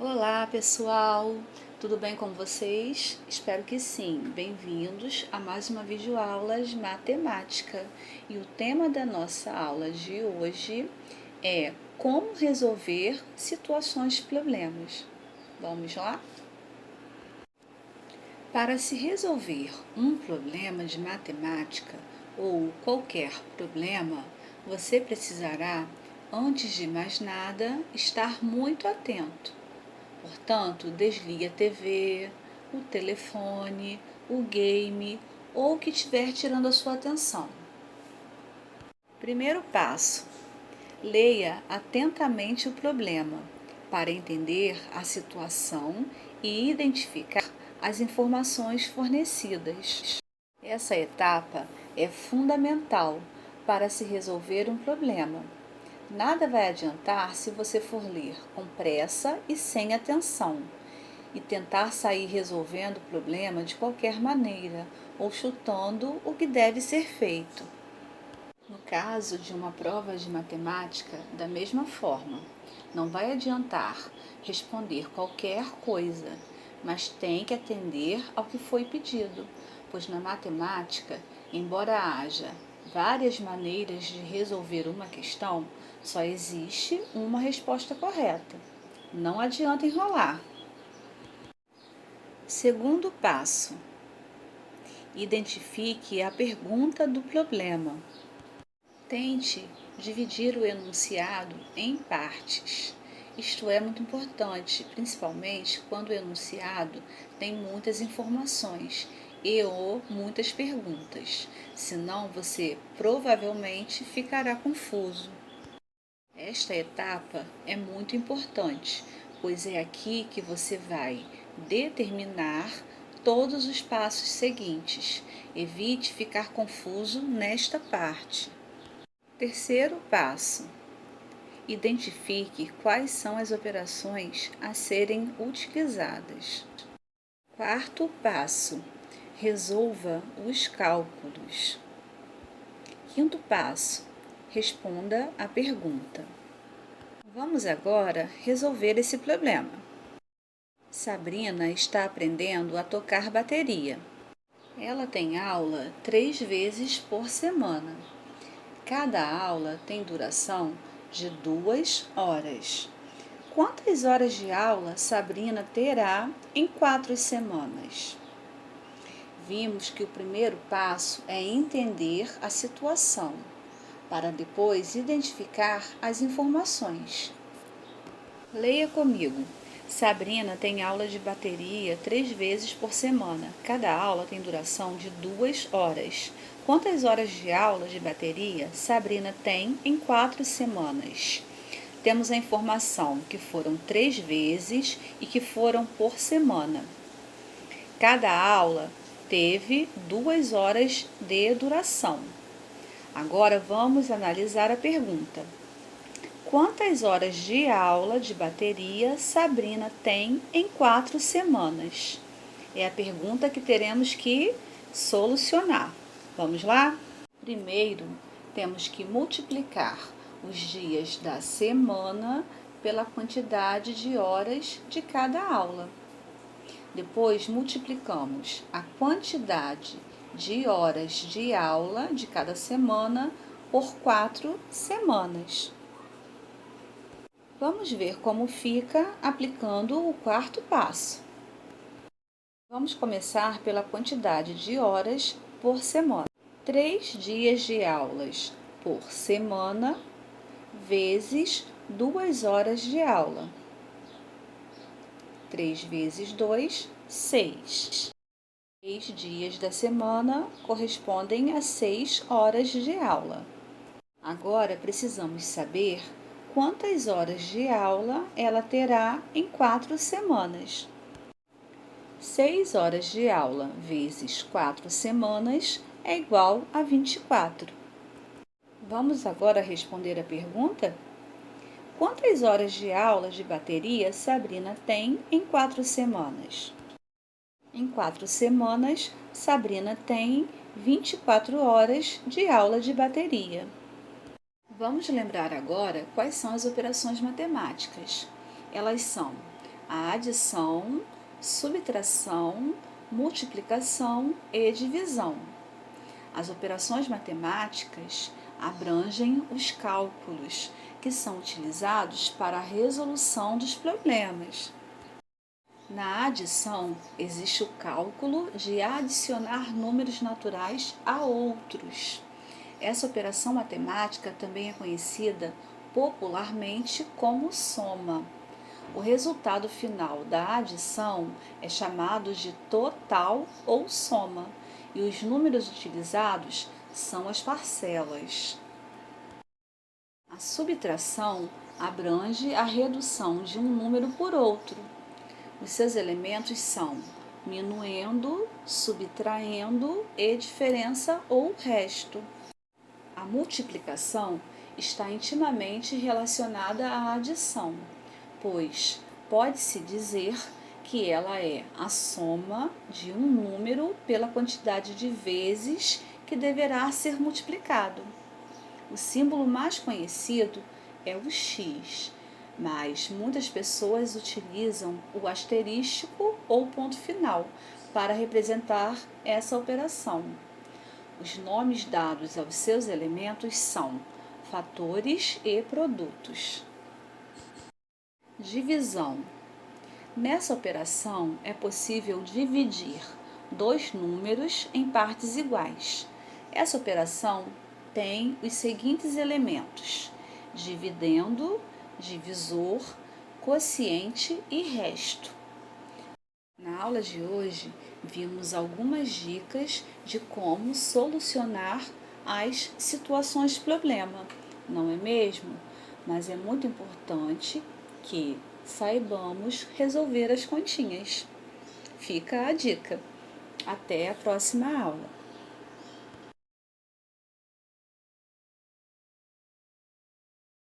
Olá, pessoal! Tudo bem com vocês? Espero que sim. Bem-vindos a mais uma videoaula de matemática. E o tema da nossa aula de hoje é como resolver situações de problemas. Vamos lá? Para se resolver um problema de matemática ou qualquer problema, você precisará, antes de mais nada, estar muito atento. Portanto, desligue a TV, o telefone, o game ou o que estiver tirando a sua atenção. Primeiro passo: leia atentamente o problema para entender a situação e identificar as informações fornecidas. Essa etapa é fundamental para se resolver um problema. Nada vai adiantar se você for ler com pressa e sem atenção e tentar sair resolvendo o problema de qualquer maneira ou chutando o que deve ser feito. No caso de uma prova de matemática, da mesma forma, não vai adiantar responder qualquer coisa, mas tem que atender ao que foi pedido, pois na matemática, embora haja várias maneiras de resolver uma questão, só existe uma resposta correta. Não adianta enrolar. Segundo passo: identifique a pergunta do problema. Tente dividir o enunciado em partes. Isto é muito importante, principalmente quando o enunciado tem muitas informações ou muitas perguntas, senão você provavelmente ficará confuso. Esta etapa é muito importante, pois é aqui que você vai determinar todos os passos seguintes. Evite ficar confuso nesta parte. Terceiro passo: identifique quais são as operações a serem utilizadas. Quarto passo: resolva os cálculos. Quinto passo: responda a pergunta. Vamos agora resolver esse problema. Sabrina está aprendendo a tocar bateria. Ela tem aula 3 vezes por semana. Cada aula tem duração de 2 horas. Quantas horas de aula Sabrina terá em 4 semanas? Vimos que o primeiro passo é entender a situação, para depois identificar as informações. Leia comigo. Sabrina tem aula de bateria 3 vezes por semana. Cada aula tem duração de 2 horas. Quantas horas de aula de bateria Sabrina tem em 4 semanas? Temos a informação que foram 3 vezes e que foram por semana. Cada aula teve 2 horas de duração. Agora vamos analisar a pergunta. Quantas horas de aula de bateria Sabrina tem em 4 semanas? É a pergunta que teremos que solucionar. Vamos lá? Primeiro, temos que multiplicar os dias da semana pela quantidade de horas de cada aula. Depois, multiplicamos a quantidade de horas de aula de cada semana por 4 semanas. Vamos ver como fica aplicando o quarto passo. Vamos começar pela quantidade de horas por semana. 3 dias de aulas por semana vezes 2 horas de aula. 3 vezes 2, 6. 6 dias da semana correspondem a 6 horas de aula. Agora precisamos saber quantas horas de aula ela terá em 4 semanas. 6 horas de aula vezes 4 semanas é igual a 24. Vamos agora responder a pergunta? Quantas horas de aula de bateria Sabrina tem em 4 semanas? Em 4 semanas, Sabrina tem 24 horas de aula de bateria. Vamos lembrar agora quais são as operações matemáticas. Elas são a adição, subtração, multiplicação e divisão. As operações matemáticas abrangem os cálculos que são utilizados para a resolução dos problemas. Na adição, existe o cálculo de adicionar números naturais a outros. Essa operação matemática também é conhecida popularmente como soma. O resultado final da adição é chamado de total ou soma, e os números utilizados são as parcelas. A subtração abrange a redução de um número por outro. Os seus elementos são minuendo, subtraindo e diferença ou resto. A multiplicação está intimamente relacionada à adição, pois pode-se dizer que ela é a soma de um número pela quantidade de vezes que deverá ser multiplicado. O símbolo mais conhecido é o X, mas muitas pessoas utilizam o asterístico ou ponto final para representar essa operação. Os nomes dados aos seus elementos são fatores e produtos. Divisão. Nessa operação é possível dividir dois números em partes iguais. Essa operação tem os seguintes elementos: dividendo, divisor, quociente e resto. Na aula de hoje, vimos algumas dicas de como solucionar as situações de problema, não é mesmo? Mas é muito importante que saibamos resolver as continhas. Fica a dica. Até a próxima aula.